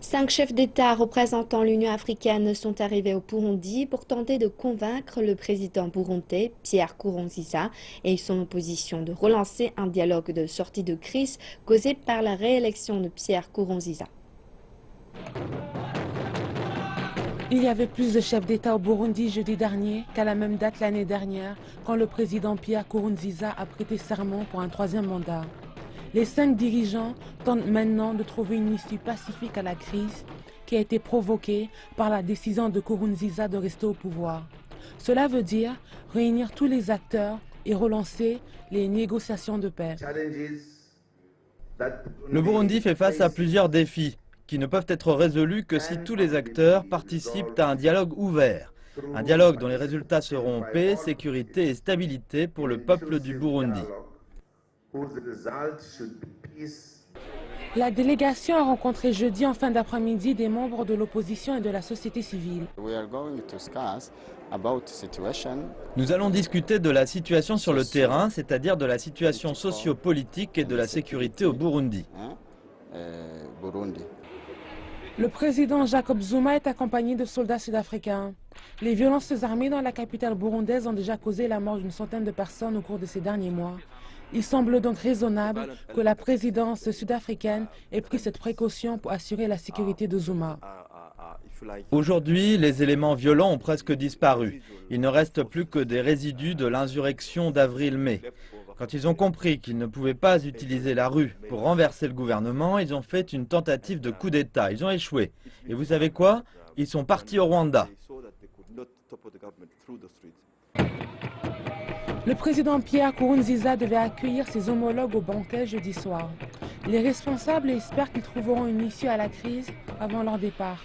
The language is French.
5 chefs d'État représentant l'Union africaine sont arrivés au Burundi pour tenter de convaincre le président burundais, Pierre Nkurunziza, et son opposition de relancer un dialogue de sortie de crise causé par la réélection de Pierre Nkurunziza. Il y avait plus de chefs d'État au Burundi jeudi dernier qu'à la même date l'année dernière, quand le président Pierre Nkurunziza a prêté serment pour un troisième mandat. Les 5 dirigeants tentent maintenant de trouver une issue pacifique à la crise qui a été provoquée par la décision de Nkurunziza de rester au pouvoir. Cela veut dire réunir tous les acteurs et relancer les négociations de paix. Le Burundi fait face à plusieurs défis qui ne peuvent être résolus que si tous les acteurs participent à un dialogue ouvert. Un dialogue dont les résultats seront paix, sécurité et stabilité pour le peuple du Burundi. La délégation a rencontré jeudi en fin d'après-midi des membres de l'opposition et de la société civile. Nous allons discuter de la situation sur le terrain, c'est-à-dire de la situation socio-politique et de la sécurité au Burundi. Le président Jacob Zuma est accompagné de soldats sud-africains. Les violences armées dans la capitale burundaise ont déjà causé la mort d'une centaine de personnes au cours de ces derniers mois. Il semble donc raisonnable que la présidence sud-africaine ait pris cette précaution pour assurer la sécurité de Zuma. Aujourd'hui, les éléments violents ont presque disparu. Il ne reste plus que des résidus de l'insurrection d'avril-mai. Quand ils ont compris qu'ils ne pouvaient pas utiliser la rue pour renverser le gouvernement, ils ont fait une tentative de coup d'État. Ils ont échoué. Et vous savez quoi? Ils sont partis au Rwanda. Le président Pierre Nkurunziza devait accueillir ses homologues au banquet jeudi soir. Les responsables espèrent qu'ils trouveront une issue à la crise avant leur départ.